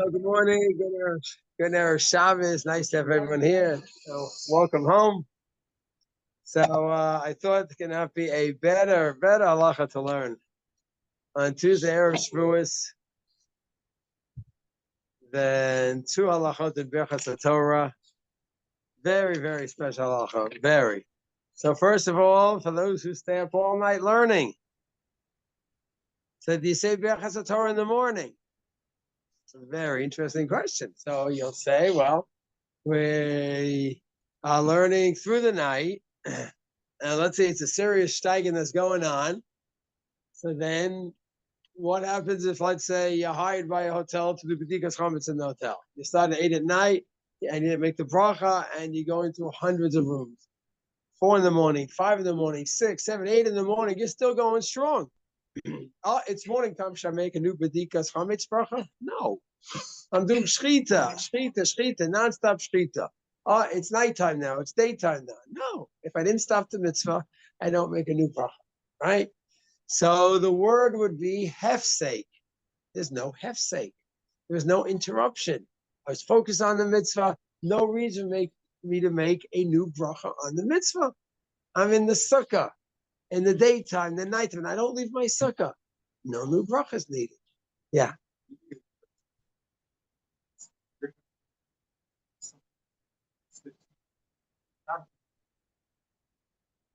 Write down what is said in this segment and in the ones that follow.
Good morning. Good Shabbos. Nice to have everyone here. So, welcome home. So, I thought it cannot be a better halacha to learn on Tuesday Erev Shavuos than two halachot in Birchat Hatorah. Very special halacha. Very. So, first of all, for those who stay up all night learning, so do you say Birchat Hatorah in the morning? It's a very interesting question. So you'll say, well, we are learning through the night, and let's say it's a serious steiging that's going on. So then what happens if, let's say, you're hired by a hotel to do B'dikas Chametz in the hotel? You start at 8 at night, and you make the bracha, and you go into hundreds of rooms. 4 in the morning, 5 in the morning, 6, 7, 8 in the morning, you're still going strong. Oh, it's morning time. Should I make a new B'dikas Chametz bracha? No. I'm doing shchita, non-stop shchita. Oh, it's nighttime now. It's daytime now. No, if I didn't stop the mitzvah, I don't make a new bracha, right? So the word would be hefsek. There's no hefsek. There's no interruption. I was focused on the mitzvah. No reason make me to make a new bracha on the mitzvah. I'm in the sukkah in the daytime, the nighttime. I don't leave my sukkah. No new bracha is needed. Yeah.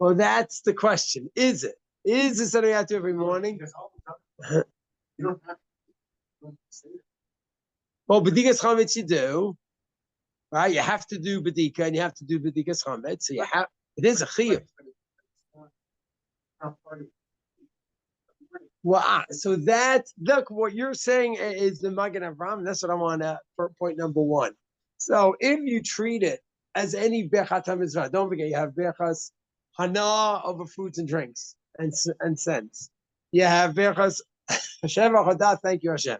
Well, that's the question. Is it? Is it something you have to do every morning? Well, B'dikas Chametz you do, right? You have to do B'dika and you have to do B'dikas Chametz. So you have, it is a chiyuv. Well, so that, look, what you're saying is the Magen Avraham. That's what I want to, for point number one. So if you treat it as any Birchat HaMitzvah, don't forget you have Birchas Hana over foods and drinks and scents. You have Birchas Sheva Chodah, thank you Hashem.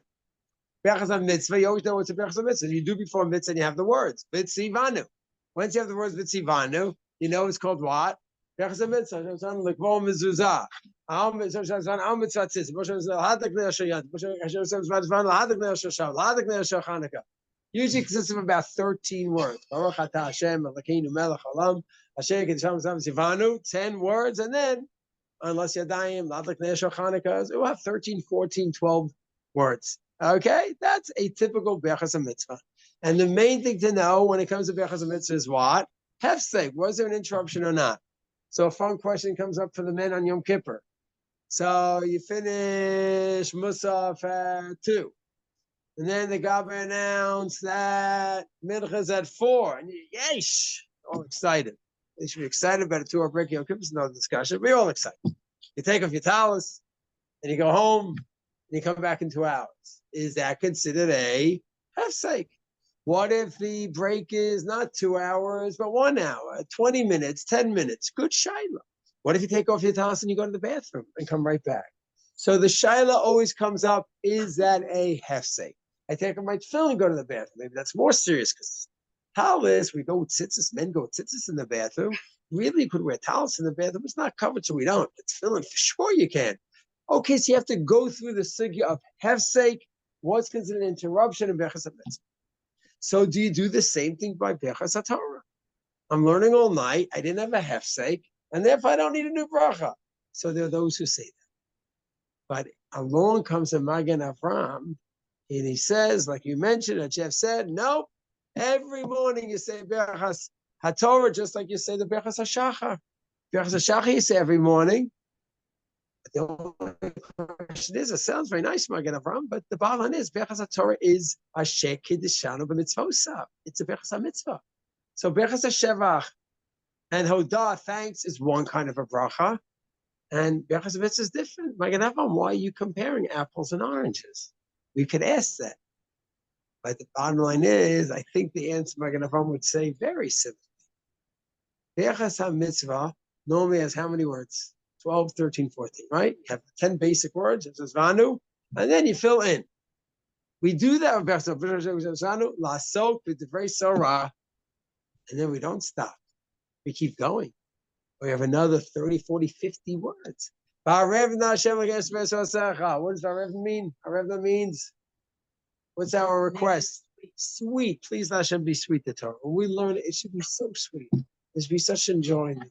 Birchas HaMitzvah, you always know what's a Birchas HaMitzvah. You do before Mitzvah and you have the words. Vitzivanu. Once you have the words Vitzivanu, you know it's called what? Birchas HaMitzvah. L'kvor mezuzah. Usually consists of about 13 words. 10 words, and then, unless you're dying, it will have 13, 14, 12 words. Okay? That's a typical Birchas HaMitzvah. And the main thing to know when it comes to Birchas HaMitzvah is what? Hefsek. Was there an interruption or not? So a fun question comes up for the men on Yom Kippur. So you finish Musaf at 2. And then the Gabbai announced that Mincha's at 4. And you, yeesh, all excited. They should be excited about a 2-hour break. Yom Kippur's no discussion. We're all excited. You take off your talis, and you go home, and you come back in 2 hours. Is that considered a hefsek? What if the break is not 2 hours, but 1 hour, 20 minutes, 10 minutes? Good shaila. What if you take off your talis and you go to the bathroom and come right back? So the shaila always comes up, is that a hefsek? I take off my tefillin and go to the bathroom. Maybe that's more serious because talis, we go with tzitzis, men go with tzitzis in the bathroom. Really, you could wear talis in the bathroom. It's not covered, so we don't. It's tefillin, for sure you can. Okay, so you have to go through the sugya of hefsek, what's considered an interruption in Birchas HaMitzvah. So do you do the same thing by Birchas Hatorah? I'm learning all night. I didn't have a hefsek, and therefore I don't need a new bracha. So there are those who say that. But along comes a Magen Avraham, and he says, like you mentioned, and Jeff said, no, every morning you say Birchas Hatorah, just like you say the Birchas HaShachar. Birchas HaShachar you say every morning. The only question is, it sounds very nice, Magen Avraham, but the bottom line is, Birchas HaTorah is Asher Kiddishanu b'mitzvosav. It's a Birchas HaMitzvah. So Birchas HaShevach and Hodah, thanks, is one kind of a bracha, and Birchas HaMitzvah is different. Magen Avraham, why are you comparing apples and oranges? We could ask that. But the bottom line is, I think the answer Magen Avraham would say very simply. Birchas HaMitzvah normally has how many words? 12, 13, 14, right? You have 10 basic words, it says Vanu, and then you fill in. We do that with Vanu, Lasok, B'divrei Sorah, and then we don't stop. We keep going. We have another 30, 40, 50 words. What does Varev mean? Varev means What's our request? Sweet. Please, Hashem, be sweet to Torah. When we learn it, it should be so sweet. There should be such enjoyment.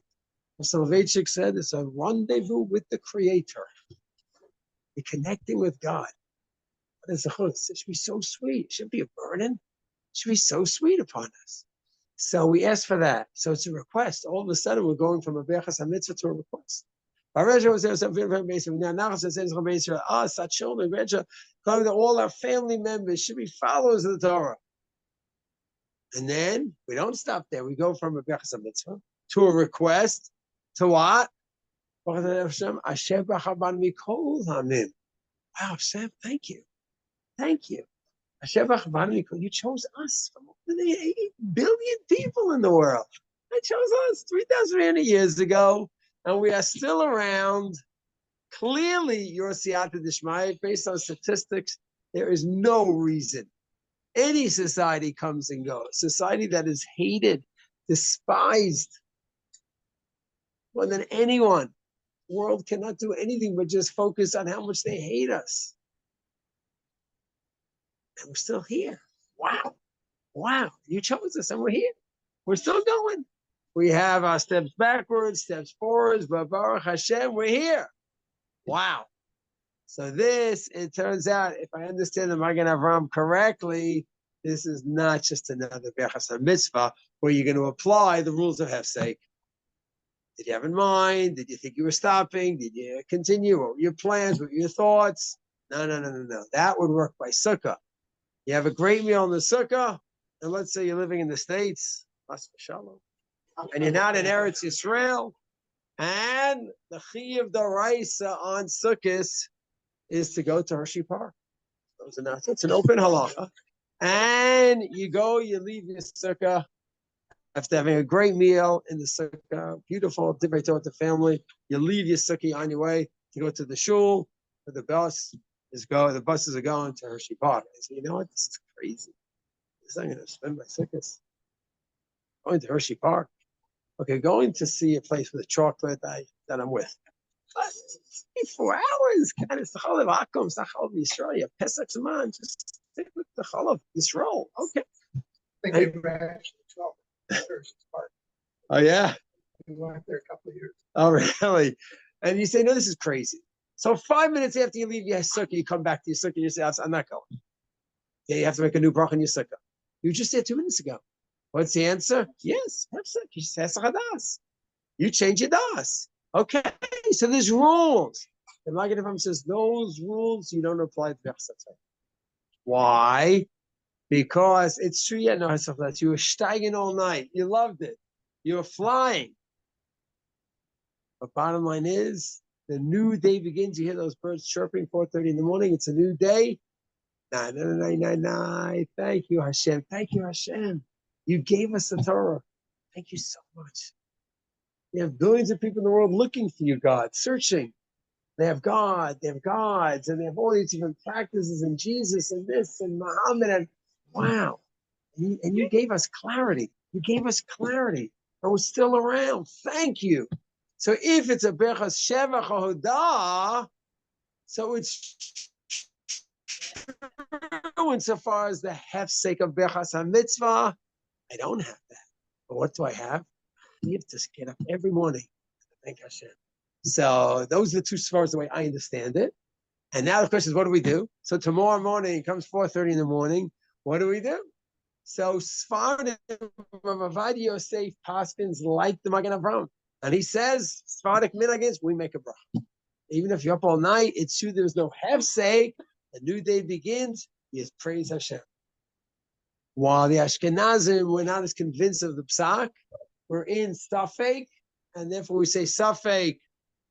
As Soloveitchik said, it's a rendezvous with the Creator. You're connecting with God. What is the chutz? It should be so sweet. It shouldn't be a burden. It should be so sweet upon us. So we ask for that. So it's a request. All of a sudden, we're going from a Birchas HaMitzvah to a request. Us, our children, grandchildren, all our family members should be followers of the Torah. And then we don't stop there. We go from a Birchas HaMitzvah to a request to what? Wow, Hashem, thank you. Thank you. You chose us from the 8 billion people in the world. I chose us 3,300 years ago, and we are still around. Clearly, you're siyata d'shmaya. Based on statistics, there is no reason any society comes and goes. Society that is hated, despised more than anyone. The world cannot do anything but just focus on how much they hate us. And we're still here. Wow. Wow. You chose us and we're here. We're still going. We have our steps backwards, steps forwards, but Baruch Hashem, we're here. Wow. So this, it turns out, if I understand the Magen Avraham correctly, this is not just another Birchas HaMitzvah where you're going to apply the rules of Hefsek. Did you have in mind? Did you think you were stopping? Did you continue? What were your plans? What were your thoughts? No. That would work by Sukkah. You have a great meal in the Sukkah, and let's say you're living in the States, and you're not in Eretz Yisrael, and the Chiyuv D'Oraisa on Sukkot is to go to Hershey Park. It's an open halacha. And you go, you leave your Sukkah after having a great meal in the Sukkah, beautiful, divrei Torah with the family. You leave your Sukkah on your way to go to the shul, where the buses are going to Hershey Park. I say, you know what? This is crazy. This I'm going to spend my Sukkahs going to Hershey Park. Okay, going to see a place with a chocolate that I'm with. 4 hours. Kind of Sachalav Akum, Sachalav Yisrael, Pesach Saman. Just stick with the Chalav Yisrael. Okay. I think they were actually 12 Hershey Park. Oh, yeah? We went there a couple of years. Oh, really? And you say, no, this is crazy. So 5 minutes after you leave your sukkah, you come back to your sukkah, you say, I'm not going. Yeah, you have to make a new bracha in your sukkah. You just said 2 minutes ago. What's the answer? Yes, you change your das. Okay, so there's rules. The Magen Avraham says those rules you don't apply to Birchas. Why? Because it's true, you were steiging all night. You loved it. You were flying. But bottom line is, the new day begins. You hear those birds chirping 4:30 in the morning. It's a new day. Thank you, Hashem. Thank you, Hashem. You gave us the Torah. Thank you so much. You have billions of people in the world looking for you, God, searching. They have God, they have gods, and they have all these different practices, and Jesus, and this, and Muhammad, and wow. And you gave us clarity. You gave us clarity. And we're still around. Thank you. So if it's a Birchas Shevach or Hodah, so it's true insofar as the hefsek of Birchas HaMitzvah. I don't have that. But what do I have? I have to get up every morning to thank Hashem. So those are the two svaras the way I understand it. And now the question is, what do we do? So tomorrow morning, it comes 4:30 in the morning. What do we do? So Sfardim of Avad Yosef Paskins like the Magen Avraham. And he says, Sfardik minhagis, we make a bracha. Even if you're up all night, it's true there's no hefsek. The new day begins, you praise Hashem. While the Ashkenazim were not as convinced of the psak, we're in Safek, and therefore we say Safek,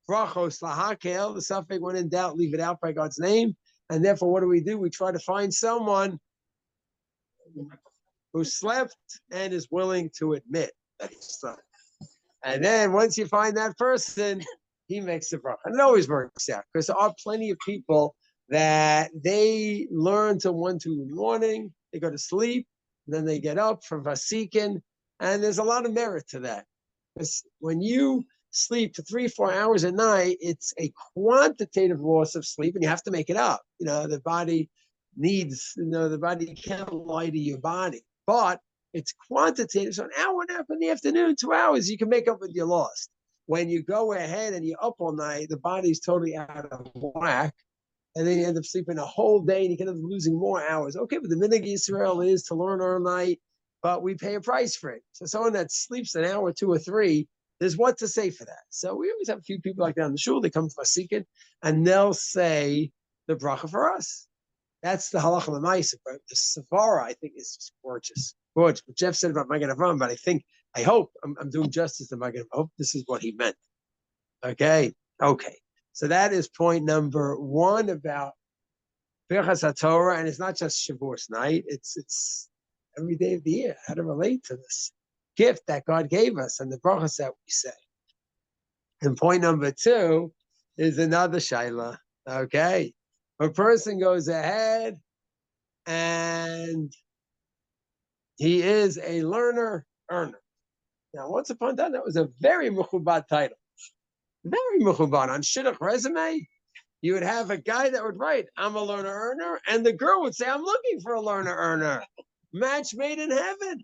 brachos lahakel. The Safek, when in doubt, leave it out by God's name. And therefore, what do? We try to find someone who slept and is willing to admit that he slept. And then once you find that person, he makes the bracha. And it always works out, because there are plenty of people that they learn till 1, 2 in the morning, they go to sleep, and then they get up from Vasikin, and there's a lot of merit to that. Because when you sleep for 3, 4 hours a night, it's a quantitative loss of sleep, and you have to make it up. You know, the body needs, the body can't lie to your body. But it's quantitative. So an hour and a half in the afternoon, 2 hours, you can make up what you lost. When you go ahead and you're up all night, the body's totally out of whack. And then you end up sleeping a whole day and you can end up losing more hours. Okay, but the minhag Yisrael is to learn all night, but we pay a price for it. So someone that sleeps an hour, 2 or 3, there's what to say for that. So we always have a few people like that in the shul. They come to Masikin and they'll say the bracha for us. That's the halacha l'maisa. But the Savara, I think, is just gorgeous. Gorgeous. What Jeff said about Magen Avraham, but I hope I'm doing justice to Magen Avraham. I hope this is what he meant. Okay. So that is point number 1 about Birchas Hatorah, and it's not just Shavuos night. It's every day of the year. How to relate to this gift that God gave us and the brachas that we say. And point number 2 is another shaila. Okay, a person goes ahead and he is a learner earner. Now, once upon a time, that was a very mechubad title. Very mechubad. On shidduch resume, you would have a guy that would write, I'm a learner earner, and the girl would say, I'm looking for a learner earner. Match made in heaven.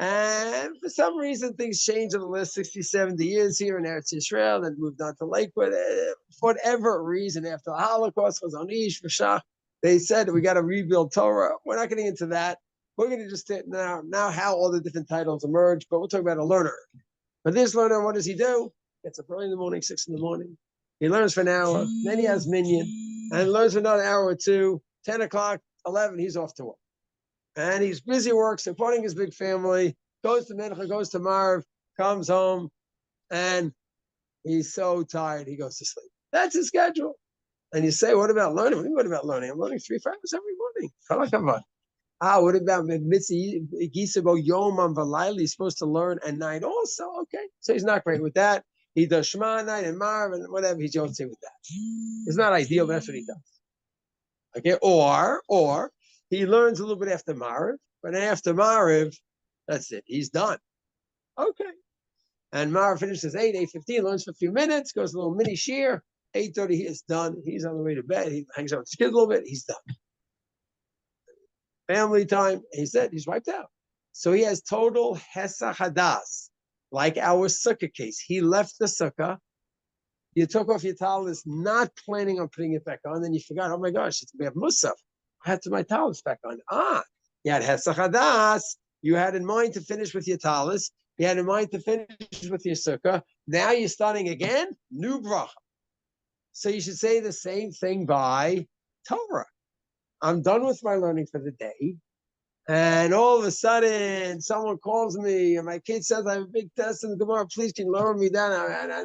And for some reason, things changed in the last 60, 70 years here in Eretz Yisrael, and moved on to Lakewood. For whatever reason, after the Holocaust, Chazon-Ish, V'shach, they said, we got to rebuild Torah. We're not getting into that. We're going to just now how all the different titles emerge, but we'll talk about a learner. But this learner, what does he do? Gets up early in the morning, 6 in the morning. He learns for an hour, then he has minyan, and learns for another hour or 2, 10 o'clock, 11, he's off to work. And he's busy work, supporting his big family, goes to Mincha, goes to Marv, comes home, and he's so tired, he goes to sleep. That's his schedule. And you say, what about learning? What about learning? I'm learning 3 hours every morning. What about Gisabo Yom and Valayli? He's supposed to learn at night also. Okay. So he's not great with that. He does Shema at night and Marv and whatever. He's okay with that. It's not ideal, but that's what he does. Okay. Or he learns a little bit after Marv, but after Marv, that's it. He's done. Okay. And Marv finishes 8:15, learns for a few minutes, goes a little mini shear. 8:30, he is done. He's on the way to bed. He hangs out with his kids a little bit. He's done. Family time. He said he's wiped out. So he has total hesach hadas, like our sukkah case. He left the sukkah. You took off your talis, not planning on putting it back on. Then you forgot, oh my gosh, we have musaf. I have to put my talis back on. You had hesach hadas. You had in mind to finish with your talis. You had in mind to finish with your sukkah. Now you're starting again, new bracha. So you should say the same thing by Torah. I'm done with my learning for the day. And all of a sudden, someone calls me, and my kid says, I have a big test in the Gemara. Please, can you lower me down?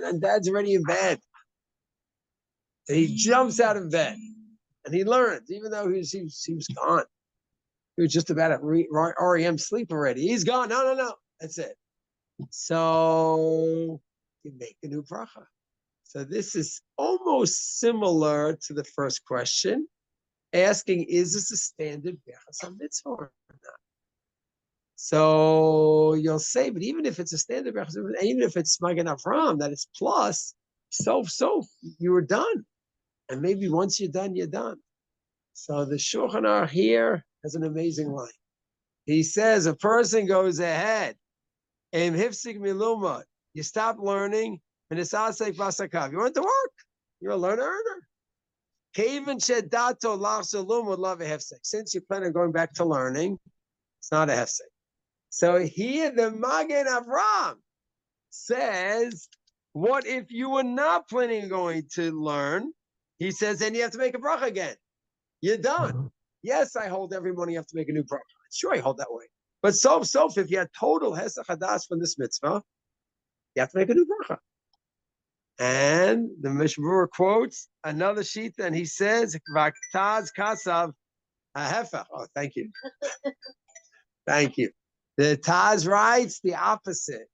And Dad's already in bed. And he jumps out of bed. And he learns, even though he was gone. He was just about at REM sleep already. He's gone. No. That's it. So you make a new bracha. So this is almost similar to the first question, asking, is this a standard Birchas mitzvah or not? So you'll say, but even if it's a standard Birchas, even if it's Magen Avraham, that is plus, so you were done. And maybe once you're done, you're done. So the Shulchan Aruch here has an amazing line. He says, a person goes ahead, Em hifsik milumad, you stop learning, and it's asek basakav. You went to work. You're a learner earner. Since you plan on going back to learning, it's not a hefsek. So here the Magen Avraham says, what if you were not planning on going to learn? He says, then you have to make a bracha again. You're done. Yes, I hold every morning you have to make a new bracha. Sure, I hold that way. But so if you had total hesach hadas from this mitzvah, you have to make a new bracha. And the Mishmur quotes another sheet, and he says, "Vaktaz kasav hahefach." Oh, thank you, thank you. The Taz writes the opposite.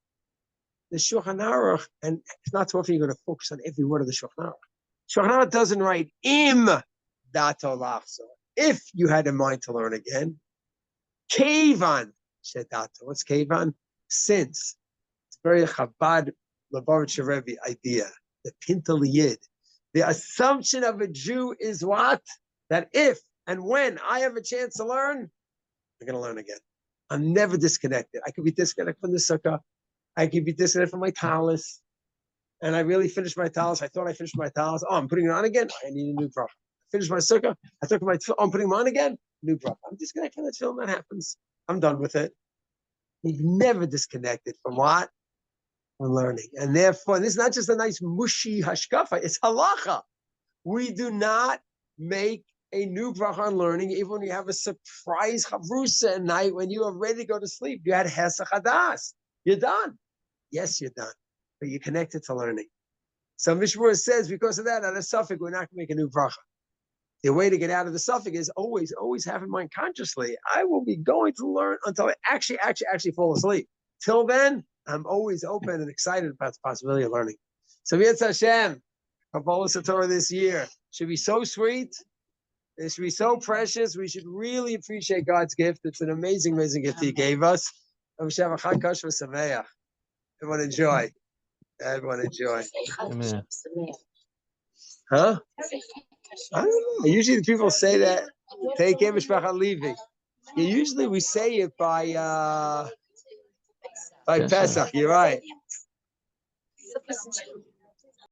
The Shulchan Aruch, and it's not too often you're going to focus on every word of the Shulchan Aruch. Shulchan Aruch doesn't write im dato lachzor. If you had in mind to learn again, kevan shedato. What's kevan? Since. It's very Chabad Lubavitcher Rebbe idea, the Pintele. The assumption of a Jew is what? That if And when I have a chance to learn, I'm going to learn again. I'm never disconnected. I could be disconnected from the sukkah. I could be disconnected from my talis. And I really finished my talis. I thought I finished my talis. Oh, I'm putting it on again. I need a new bracha. I finished my sukkah. I took my tefillin. Oh, I'm putting them on again. New bracha. I'm disconnected from that tefillin. That happens. I'm done with it. You've never disconnected from what? From learning. And therefore, this is not just a nice mushy hashkafa. It's halacha. We do not make a new bracha on learning, even when you have a surprise chavrusa at night when you are ready to go to sleep. You had hesach hadas. You're done. Yes, you're done. But you're connected to learning. So Mishmur says, because of that, out of suffix, we're not going to make a new bracha. The way to get out of the suffix is always have in mind consciously, I will be going to learn until I actually fall asleep. Till then, I'm always open and excited about the possibility of learning. So Yetz Hashem, Kabbalah Hatorah this year should be so sweet. It should be so precious. We should really appreciate God's gift. It's an amazing, amazing gift He gave us. And we should have a Chag Kosher Sameach. Everyone enjoy. Everyone enjoy. Amen. Huh? I don't know. Usually the people say that. Take care, Mishpacha Levi. Usually we say it by Pesach. You're right.